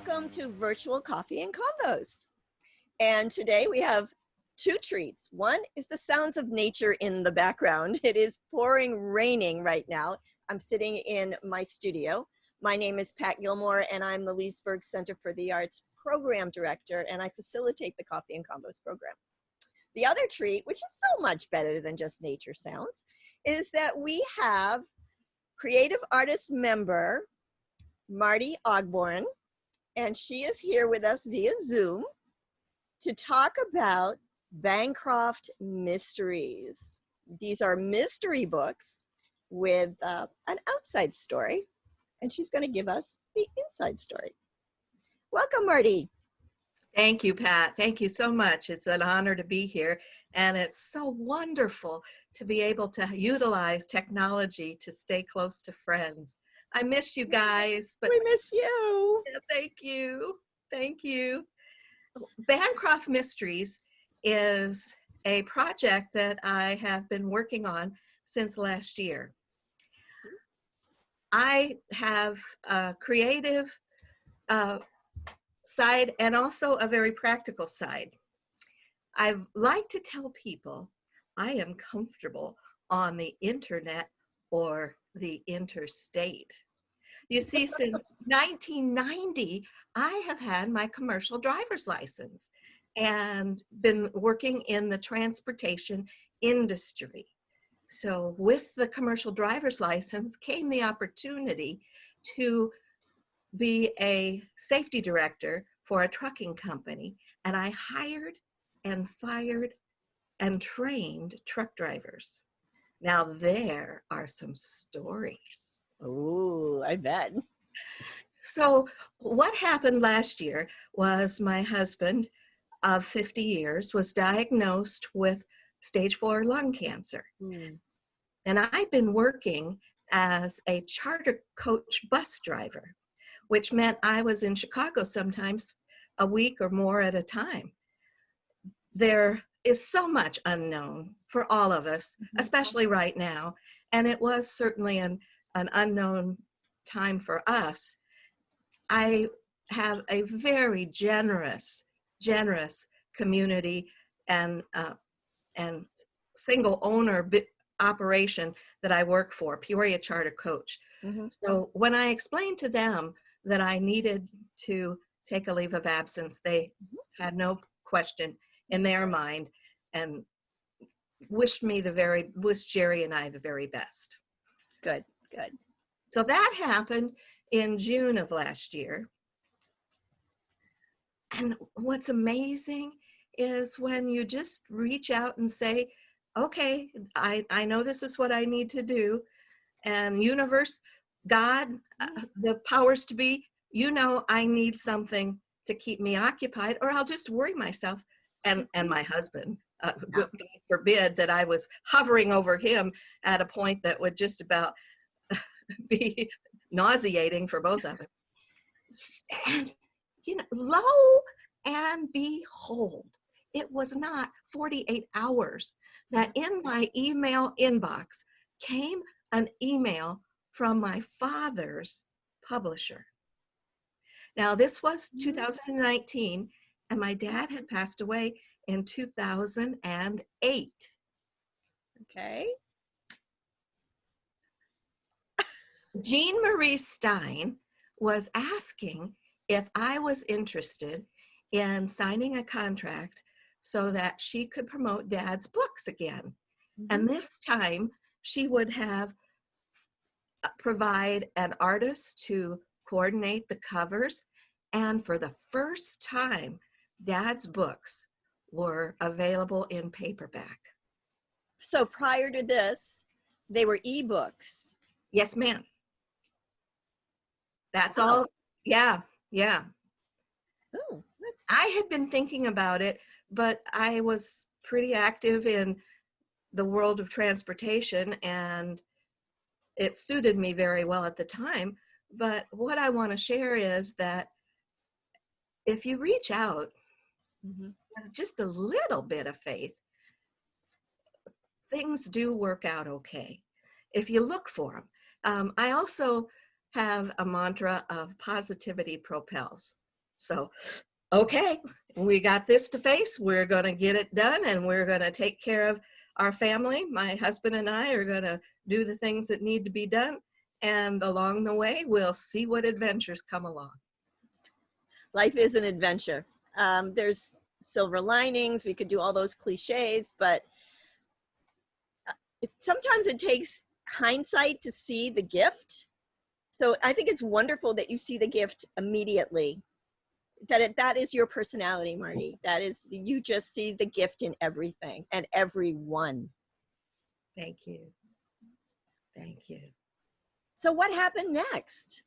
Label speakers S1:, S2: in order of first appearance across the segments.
S1: Welcome to Virtual Coffee and Convos. And today we have two treats. One is the sounds of nature in the background. It is pouring raining right now. I'm sitting in my studio. My name is Pat Gilmore, and I'm the Leesburg Center for the Arts Program Director, and I facilitate the Coffee and Convos program. The other treat, which is so much better than just nature sounds, is that we have creative artist member Martie Ogborn, and she is here with us via Zoom to talk about Bancroft mysteries. These are mystery books with an outside story, and she's going to give us the inside story. Welcome, Martie.
S2: Thank you, Pat. Thank you so much. It's an honor to be here, and it's so wonderful to be able to utilize technology to stay close to friends. I miss you guys. But
S1: we miss you.
S2: Yeah, thank you. Thank you. Bancroft Mysteries is a project that I have been working on since last year. I have a creative side and also a very practical side. I like to tell people I am comfortable on the internet or the interstate. You see, since 1990, I have had my commercial driver's license and been working in the transportation industry. So with the commercial driver's license came the opportunity to be a safety director for a trucking company. And I hired and fired and trained truck drivers. Now there are some stories.
S1: Oh, I bet.
S2: So what happened last year was my husband of 50 years was diagnosed with stage 4 lung cancer. And I'd been working as a charter coach bus driver, which meant I was in Chicago sometimes a week or more at a time. There is so much unknown for all of us, especially right now. And it was certainly an unknown time for us. I have a very generous community and single owner operation that I work for, Peoria Charter Coach. So when I explained to them that I needed to take a leave of absence, they had no question in their mind and wished Jerry and I the very best.
S1: Good, good.
S2: So that happened in June of last year. And what's amazing is when you just reach out and say, okay, I know this is what I need to do. And universe, God, the powers to be, you know, I need something to keep me occupied or I'll just worry myself. And my husband, God forbid that I was hovering over him at a point that would just about be nauseating for both of us. And, you know, lo and behold, it was not 48 hours that in my email inbox came an email from my father's publisher. Now, this was 2019, and my dad had passed away in 2008.
S1: Okay.
S2: Jean Marie Stein was asking if I was interested in signing a contract so that she could promote Dad's books again. And this time she would have provide an artist to coordinate the covers. And for the first time, Dad's books were available in paperback.
S1: So prior to this, they were ebooks.
S2: Yes, ma'am. That's all. Yeah.
S1: Oh,
S2: I had been thinking about it, but I was pretty active in the world of transportation and it suited me very well at the time. But what I want to share is that if you reach out with just a little bit of faith, things do work out okay if you look for them. I also have a mantra of positivity propels. So, okay, we got this to face. We're going to get it done, and we're going to take care of our family. My husband and I are going to do the things that need to be done. And along the way, we'll see what adventures come along.
S1: Life is an adventure. There's silver linings. We could do all those cliches, but sometimes it takes hindsight to see the gift. So I think it's wonderful that you see the gift immediately. That is your personality, Martie. That is, you just see the gift in everything and everyone.
S2: Thank you. Thank you.
S1: So what happened next?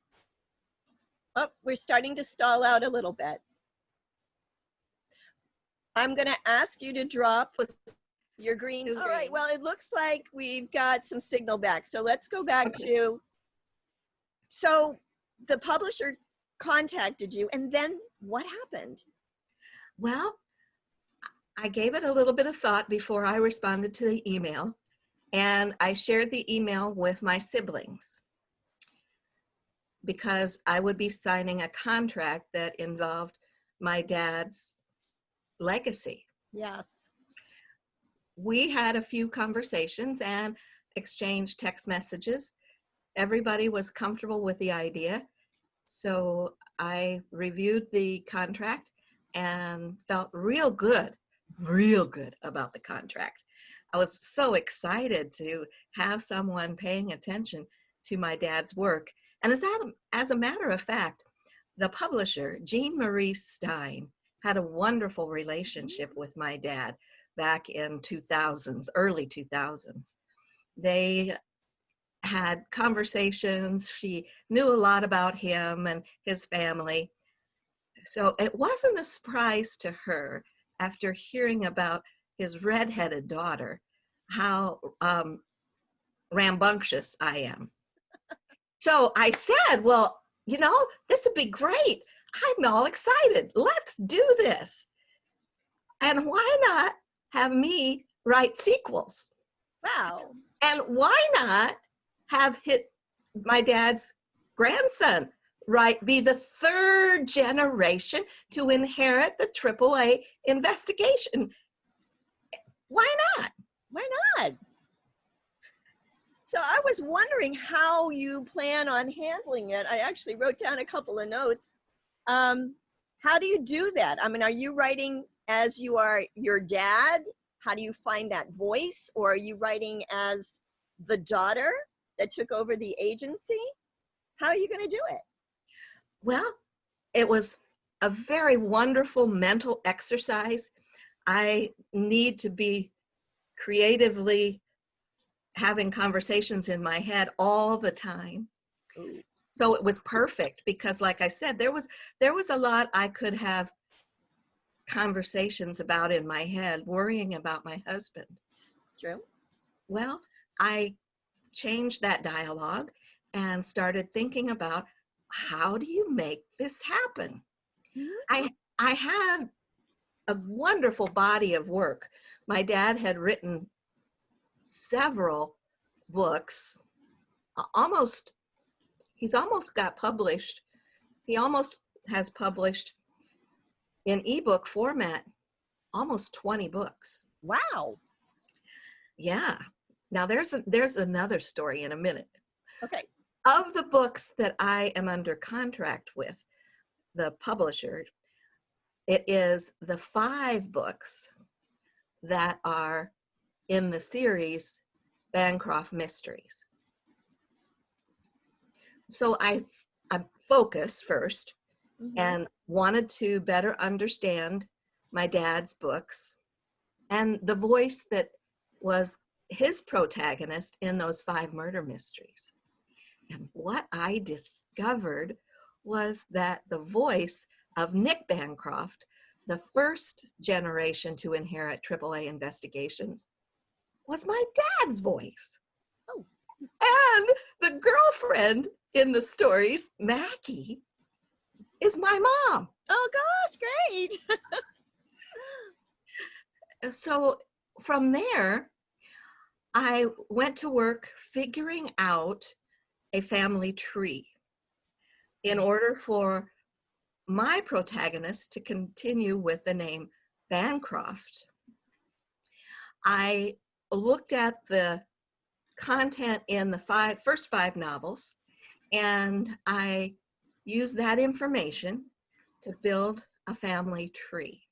S1: Oh, we're starting to stall out a little bit. I'm going to ask you to drop your green screen. All right, well, it looks like we've got some signal back. So let's go back to, so the publisher contacted you, and then what happened?
S2: Well, I gave it a little bit of thought before I responded to the email, and I shared the email with my siblings because I would be signing a contract that involved my dad's legacy.
S1: Yes.
S2: We had a few conversations and exchanged text messages. Everybody was comfortable with the idea. So I reviewed the contract and felt real good about the contract. I was so excited to have someone paying attention to my dad's work. And as a matter of fact, the publisher, Jean Marie Stein, had a wonderful relationship with my dad back in 2000s, early 2000s. They had conversations. She knew a lot about him and his family. So it wasn't a surprise to her after hearing about his redheaded daughter, how rambunctious I am. So I said, well, you know, this would be great. I'm all excited. Let's do this. And why not have me write sequels?
S1: Wow.
S2: And why not have my dad's grandson be the third generation to inherit the AAA investigation? Why not?
S1: Why not? So I was wondering how you plan on handling it. I actually wrote down a couple of notes. How do you do that? I mean, are you writing as you are your dad? How do you find that voice? Or are you writing as the daughter that took over the agency? How are you going to do it?
S2: Well, it was a very wonderful mental exercise. I need to be creatively having conversations in my head all the time.
S1: Ooh.
S2: So it was perfect because, like I said, there was a lot I could have conversations about in my head, worrying about my husband.
S1: True.
S2: Well, I changed that dialogue and started thinking about, how do you make this happen?
S1: Mm-hmm.
S2: I had a wonderful body of work. My dad had written several books. He's almost got published. He almost has published in ebook format almost 20 books.
S1: Wow.
S2: Yeah. Now there's another story in a minute.
S1: Okay.
S2: Of the books that I am under contract with the publisher, it is the 5 books that are in the series Bancroft Mysteries. So I focused first and wanted to better understand my dad's books and the voice that was his protagonist in those 5 murder mysteries. And what I discovered was that the voice of Nick Bancroft, the first generation to inherit AAA investigations, was my dad's voice.
S1: Oh.
S2: And the girlfriend in the stories, Mackie, is my mom.
S1: Oh gosh, great.
S2: So from there, I went to work figuring out a family tree in order for my protagonist, to continue with the name Bancroft, I looked at the content in the first five novels, and I used that information to build a family tree.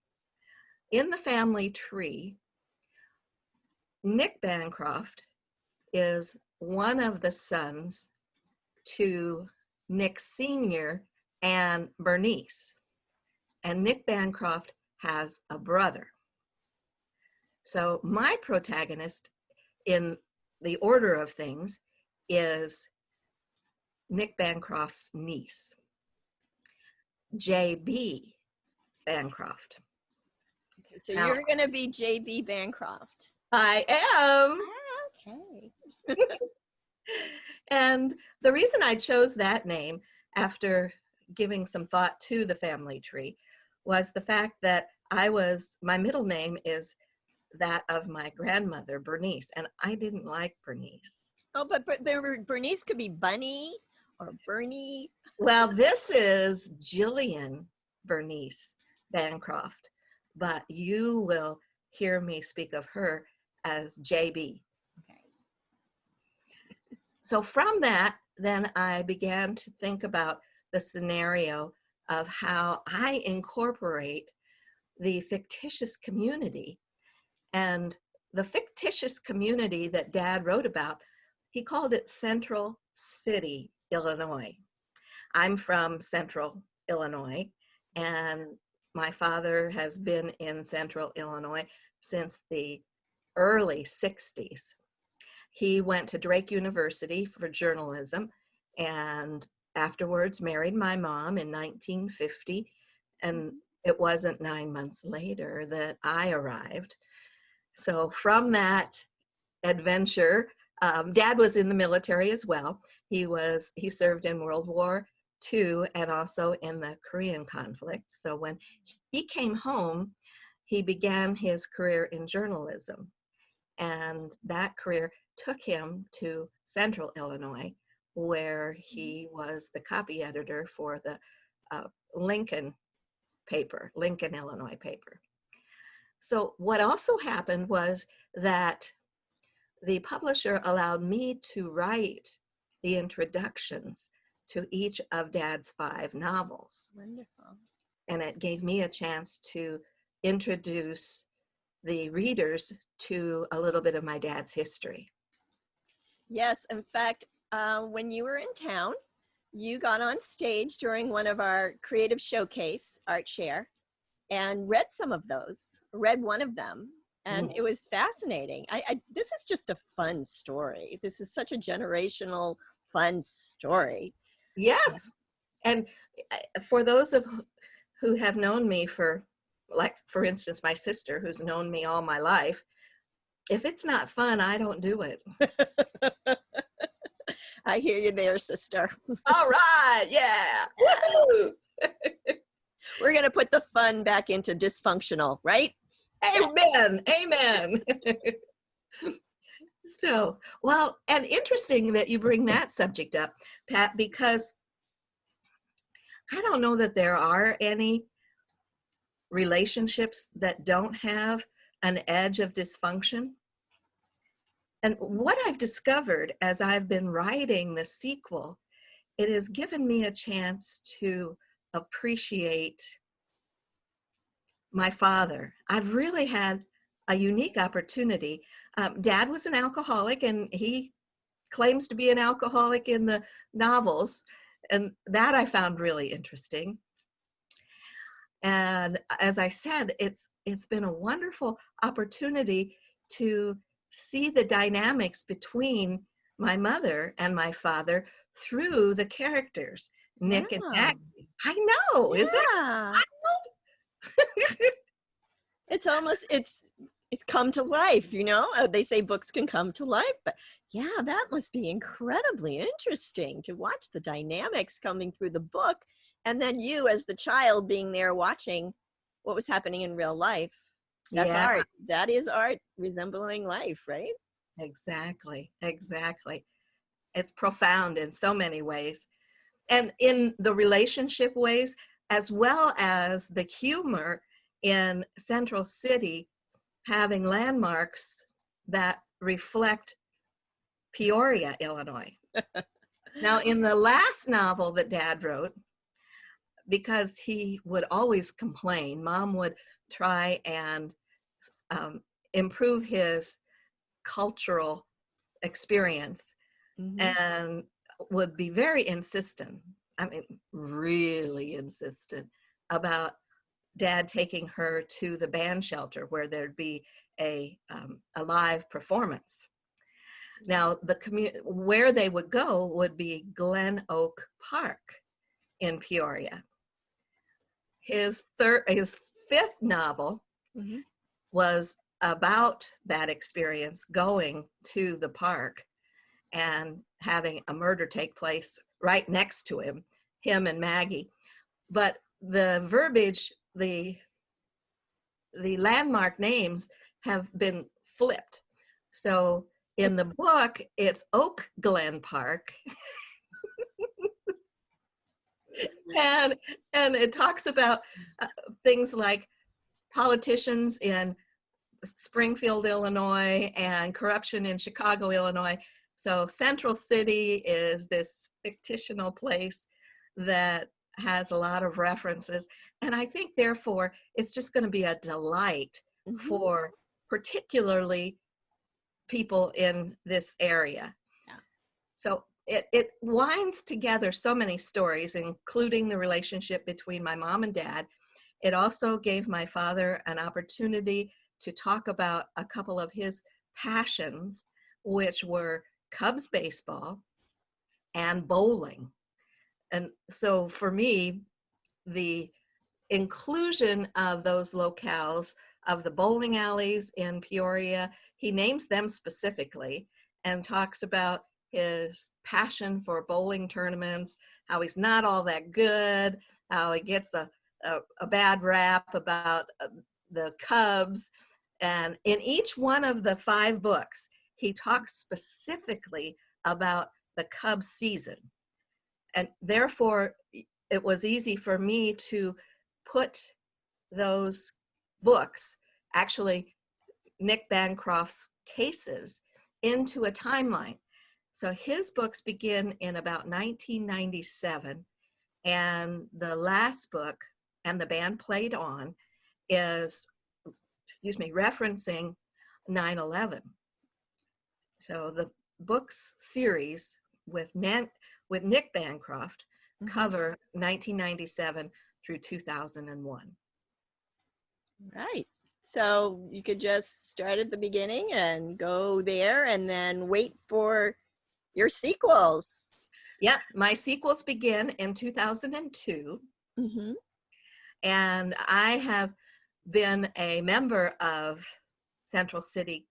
S2: In the family tree, Nick Bancroft is one of the sons to Nick Sr. and Bernice. And Nick Bancroft has a brother. So my protagonist in the order of things is Nick Bancroft's niece, J.B. Bancroft.
S1: Okay, so
S2: Now,
S1: you're going to be J.B. Bancroft.
S2: I am.
S1: Okay.
S2: And the reason I chose that name after giving some thought to the family tree was the fact that my middle name is that of my grandmother, Bernice, and I didn't like Bernice.
S1: Oh, but Bernice could be Bunny or Bernie.
S2: Well, this is Jillian Bernice Bancroft, but you will hear me speak of her as JB.
S1: Okay.
S2: So from that, then I began to think about the scenario of how I incorporate the fictitious community. And the fictitious community that Dad wrote about, he called it Central City, Illinois. I'm from Central Illinois, and my father has been in Central Illinois since the early 60s. He went to Drake University for journalism and afterwards married my mom in 1950. And it wasn't 9 months later that I arrived. So from that adventure, Dad was in the military as well. He served in World War II and also in the Korean conflict. So when he came home, he began his career in journalism. And that career took him to Central Illinois, where he was the copy editor for the Lincoln Illinois paper. So what also happened was that the publisher allowed me to write the introductions to each of Dad's 5 novels.
S1: Wonderful.
S2: And it gave me a chance to introduce the readers to a little bit of my dad's history.
S1: Yes, in fact, when you were in town, you got on stage during one of our creative showcase, Art Share, and read one of them, and it was fascinating. This is just a fun story. This is such a generational, fun story.
S2: Yes, and for those who have known me for instance, my sister, who's known me all my life, if it's not fun, I don't do it.
S1: I hear you there, sister.
S2: All right, yeah. Woo-hoo!
S1: We're going to put the fun back into dysfunctional, right?
S2: Amen, amen. So, well, and interesting that you bring that subject up, Pat, because I don't know that there are any relationships that don't have an edge of dysfunction. And what I've discovered as I've been writing the sequel, it has given me a chance to appreciate my father. I've really had a unique opportunity. Dad was an alcoholic, and he claims to be an alcoholic in the novels, and that I found really interesting. And as I said, it's been a wonderful opportunity to see the dynamics between my mother and my father through the characters, Nick and Maggie. I know,
S1: Yeah.
S2: Is that wild?
S1: It's come to life, you know? They say books can come to life, but yeah, that must be incredibly interesting to watch the dynamics coming through the book. And then you as the child being there watching what was happening in real life. That's art. That is art resembling life, right?
S2: Exactly, exactly. It's profound in so many ways. And in the relationship ways, as well as the humor in Central City having landmarks that reflect Peoria, Illinois. Now, in the last novel that Dad wrote, because he would always complain, Mom would try and improve his cultural experience and would be very insistent, I mean, really insistent about Dad taking her to the band shelter where there'd be a live performance. Now, where they would go would be Glen Oak Park in Peoria. His fifth novel was about that experience, going to the park and having a murder take place right next to him and Maggie. But the verbiage, the landmark names have been flipped. So in the book, it's Oak Glen Park. and it talks about things like politicians in Springfield, Illinois, and corruption in Chicago, Illinois. So Central City is this fictional place that has a lot of references. And I think, therefore, it's just going to be a delight for particularly people in this area. Yeah. So it winds together so many stories, including the relationship between my mom and dad. It also gave my father an opportunity to talk about a couple of his passions, which were Cubs baseball and bowling. And so for me, the inclusion of those locales, of the bowling alleys in Peoria, he names them specifically and talks about his passion for bowling tournaments, how he's not all that good, how he gets a bad rap about the Cubs. And in each one of the 5 books, he talks specifically about the Cubs season. And therefore, it was easy for me to put those books, actually Nick Bancroft's cases, into a timeline. So his books begin in about 1997, and the last book, And the Band Played On, is, referencing 9/11. So the books series with Nick Bancroft cover 1997 through 2001.
S1: Right. So you could just start at the beginning and go there and then wait for your sequels.
S2: Yeah, my sequels begin in 2002. And I have been a member of Central City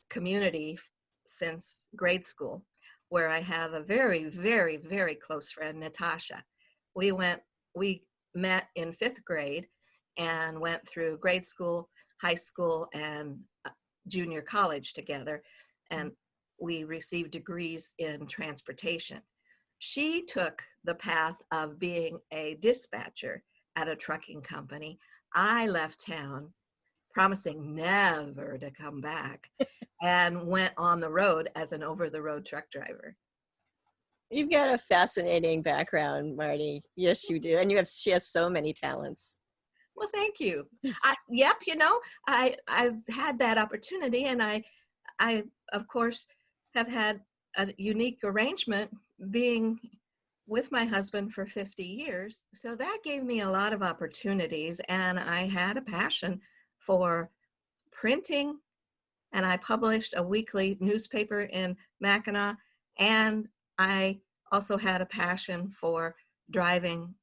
S2: community since grade school, where I have a very, very, very close friend, Natasha. We met in 5th grade and went through grade school, high school, and junior college together. And we received degrees in transportation. She took the path of being a dispatcher at a trucking company. I left town promising never to come back and went on the road as an over-the-road truck driver.
S1: You've got a fascinating background, Martie. Yes, you do. And she has so many talents.
S2: Well, thank you. I've had that opportunity, and I, of course, have had a unique arrangement being with my husband for 50 years. So that gave me a lot of opportunities, and I had a passion for printing, and I published a weekly newspaper in Mackinac, and I also had a passion for driving,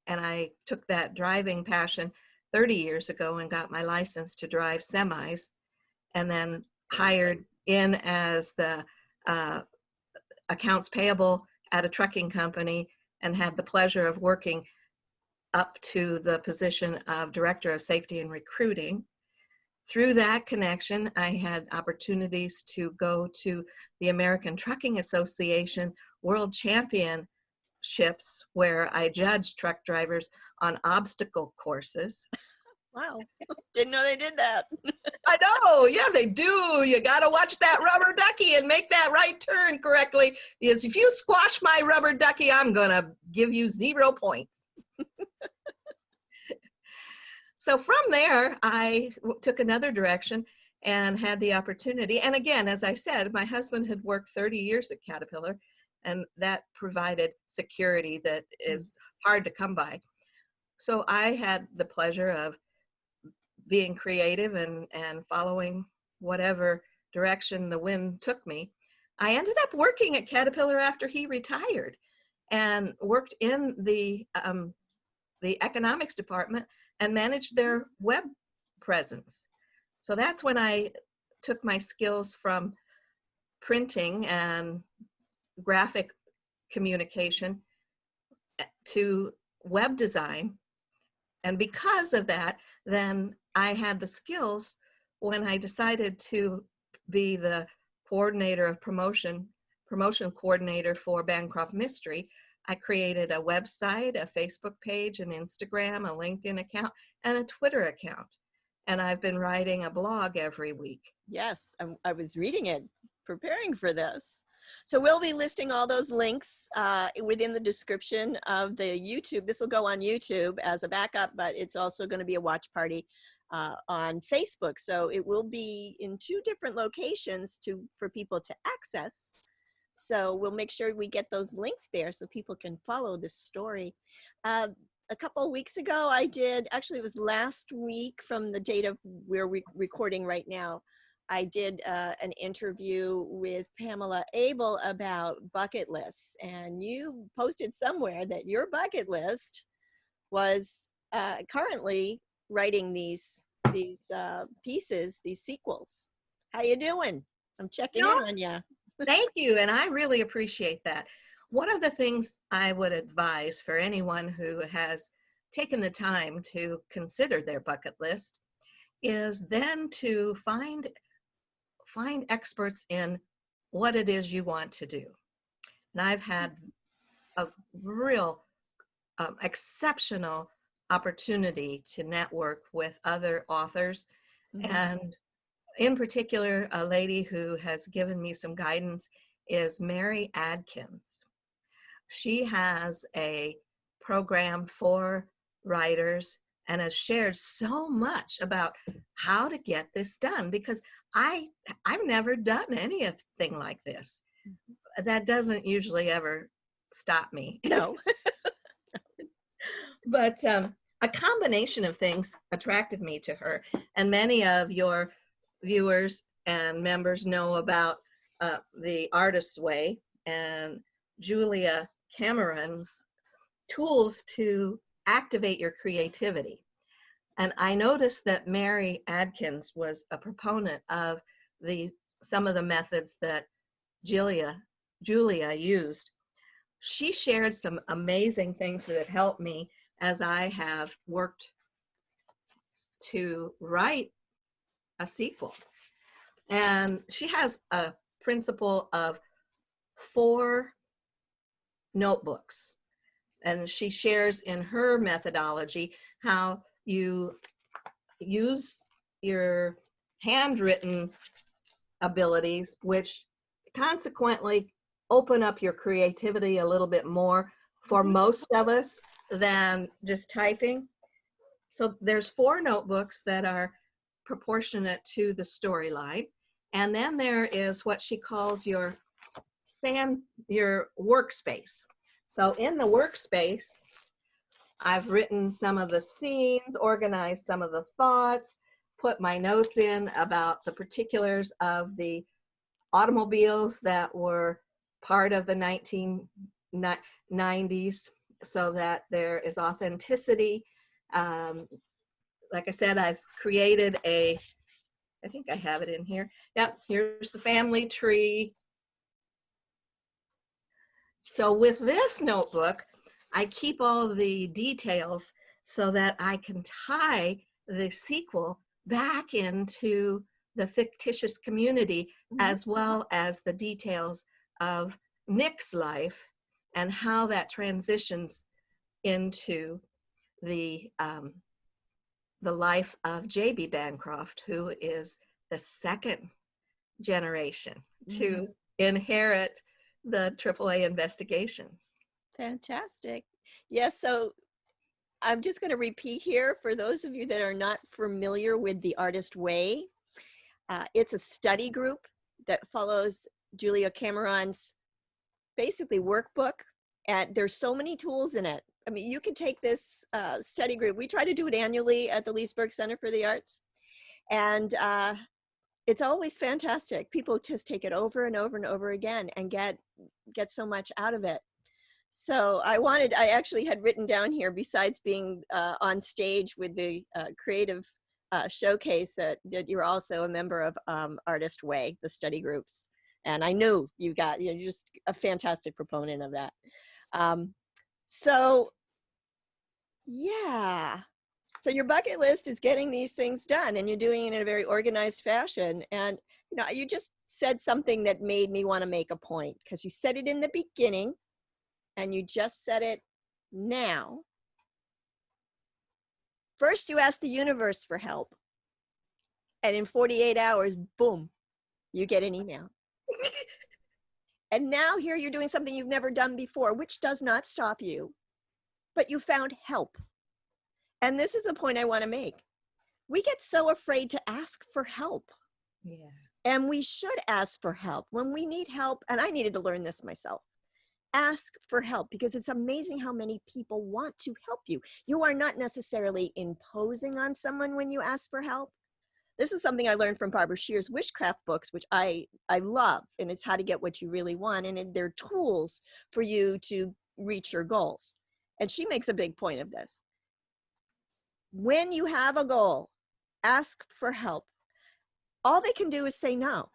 S2: and I took that driving passion 30 years ago and got my license to drive semis, and then hired in as the accounts payable at a trucking company, and had the pleasure of working up to the position of Director of Safety and Recruiting. Through that connection, I had opportunities to go to the American Trucking Association World Champion where I judge truck drivers on obstacle courses.
S1: Wow. Didn't know they did that.
S2: I know, yeah, they do. You got to watch that rubber ducky and make that right turn correctly. Because if you squash my rubber ducky, I'm going to give you 0 points. So from there, I took another direction and had the opportunity. And again, as I said, my husband had worked 30 years at Caterpillar, and that provided security that is hard to come by. So I had the pleasure of being creative and following whatever direction the wind took me. I ended up working at Caterpillar after he retired and worked in the economics department and managed their web presence. So that's when I took my skills from printing and graphic communication to web design. And because of that, then I had the skills when I decided to be the coordinator of promotion coordinator for Bancroft Mystery. I created a website, a Facebook page, an Instagram, a LinkedIn account, and a Twitter account. And I've been writing a blog every week.
S1: Yes, I was reading it, preparing for this. So we'll be listing all those links within the description of the YouTube. This will go on YouTube as a backup, but it's also going to be a watch party on Facebook. So it will be in 2 different locations for people to access. So we'll make sure we get those links there so people can follow this story. A couple of weeks ago, actually it was last week from the date of where we're recording right now, I did an interview with Pamela Abel about bucket lists, and you posted somewhere that your bucket list was currently writing these pieces, these sequels. How you doing? I'm checking in on you.
S2: Thank you, and I really appreciate that. One of the things I would advise for anyone who has taken the time to consider their bucket list is then to find experts in what it is you want to do. And I've had a real exceptional opportunity to network with other authors. Mm-hmm. And in particular, a lady who has given me some guidance is Mary Adkins. She has a program for writers and has shared so much about how to get this done, because I've never done anything like this. That doesn't usually ever stop me.
S1: No.
S2: But a combination of things attracted me to her, and many of your viewers and members know about the Artist's Way and Julia Cameron's tools to activate your creativity. And I noticed that Mary Adkins was a proponent of some of the methods that Julia used. She shared some amazing things that have helped me as I have worked to write a sequel. And she has a principle of 4 notebooks. And she shares in her methodology how you use your handwritten abilities, which consequently open up your creativity a little bit more for most of us than just typing. So there's 4 notebooks that are proportionate to the storyline. And then there is what she calls your workspace. So in the workspace, I've written some of the scenes, organized some of the thoughts, put my notes in about the particulars of the automobiles that were part of the 1990s, so that there is authenticity. Like I said, I've created I think I have it in here. Yep, here's the family tree. So with this notebook, I keep all the details so that I can tie the sequel back into the fictitious community, as well as the details of Nick's life and how that transitions into the life of J.B. Bancroft, who is the second generation to inherit the AAA investigations.
S1: Fantastic. Yes, so I'm just going to repeat here for those of you that are not familiar with the Artist Way. It's a study group that follows Julia Cameron's basically workbook, and there's so many tools in it. I mean, you can take this study group. We try to do it annually at the Leesburg Center for the Arts, and it's always fantastic. People just take it over and over and over again and get so much out of it. So I actually had written down here, besides being on stage with the creative showcase, that you're also a member of Artist Way, the study groups. And I knew you're just a fantastic proponent of that. So yeah. So your bucket list is getting these things done, and you're doing it in a very organized fashion. And you just said something that made me want to make a point, because you said it in the beginning and you just said it now. First, you ask the universe for help, and in 48 hours, boom, you get an email. And now here you're doing something you've never done before, which does not stop you, but you found help. And this is the point I want to make. We get so afraid to ask for help.
S2: Yeah.
S1: And we should ask for help when we need help. And I needed to learn this myself. Ask for help, because it's amazing how many people want to help you. You are not necessarily imposing on someone when you ask for help. This is something I learned from Barbara Shear's Witchcraft books, which I love, and it's how to get what you really want, and they're tools for you to reach your goals. And she makes a big point of this. When you have a goal, ask for help. All they can do is say no.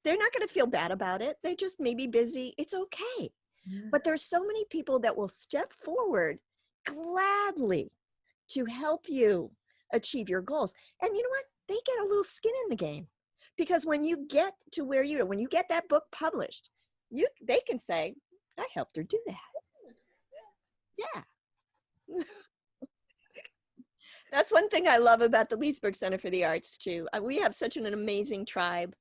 S1: They're not going to feel bad about it. They just may be busy. It's okay. Yeah. But there's so many people that will step forward gladly to help you achieve your goals. And you know what? They get a little skin in the game, because when you get to where when you get that book published, they can say, I helped her do that. Yeah. That's one thing I love about the Leesburg Center for the Arts too. We have such an amazing tribe.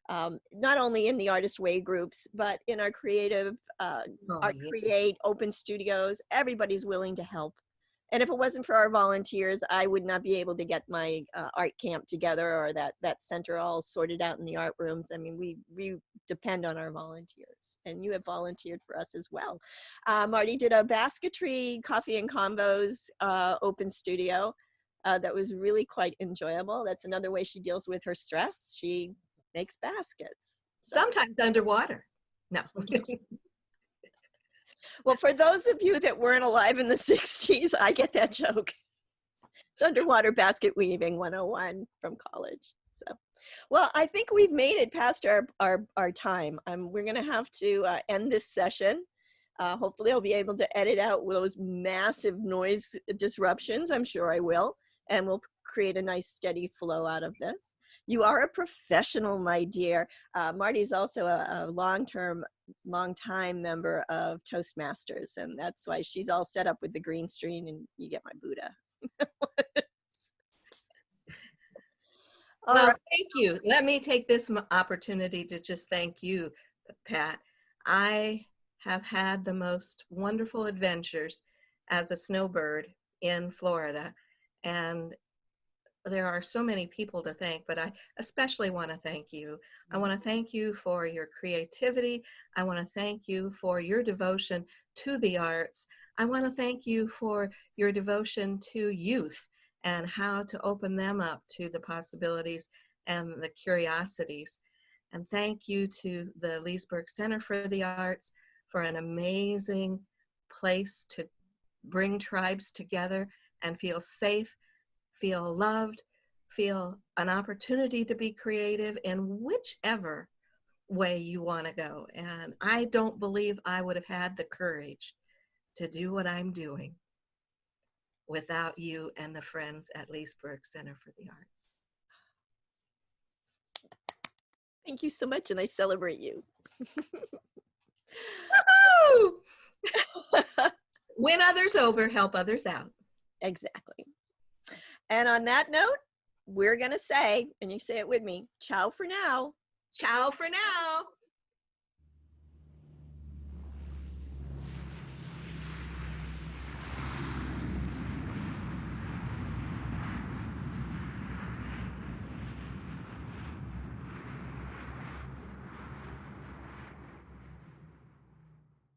S1: Not only in the Artist Way groups, but in our creative, Art Create, open studios, everybody's willing to help. And if it wasn't for our volunteers, I would not be able to get my art camp together, or that center all sorted out in the art rooms. I mean, we depend on our volunteers, and you have volunteered for us as well. Martie did a basketry coffee and convos open studio that was really quite enjoyable. That's another way she deals with her stress. She makes baskets.
S2: So. Sometimes underwater. No.
S1: Well, for those of you that weren't alive in the 60s, I get that joke. It's underwater basket weaving 101 from college. So, well, I think we've made it past our time. We're going to have to end this session. Hopefully I'll be able to edit out those massive noise disruptions. I'm sure I will. And we'll create a nice steady flow out of this. You are a professional, my dear. Martie's also a long-time member of Toastmasters, and that's why she's all set up with the green screen, and you get my Buddha.
S2: Well, thank you. Let me take this opportunity to just thank you, Pat. I have had the most wonderful adventures as a snowbird in Florida, and there are so many people to thank, but I especially want to thank you. I want to thank you for your creativity. I want to thank you for your devotion to the arts. I want to thank you for your devotion to youth and how to open them up to the possibilities and the curiosities. And thank you to the Leesburg Center for the Arts for an amazing place to bring tribes together and feel safe, feel loved, feel an opportunity to be creative in whichever way you want to go. And I don't believe I would have had the courage to do what I'm doing without you and the friends at Leesburg Center for the Arts.
S1: Thank you so much, and I celebrate you.
S2: Woo! Win others over, help others out.
S1: Exactly. And on that note, we're going to say, and you say it with me, ciao for now.
S2: Ciao for now.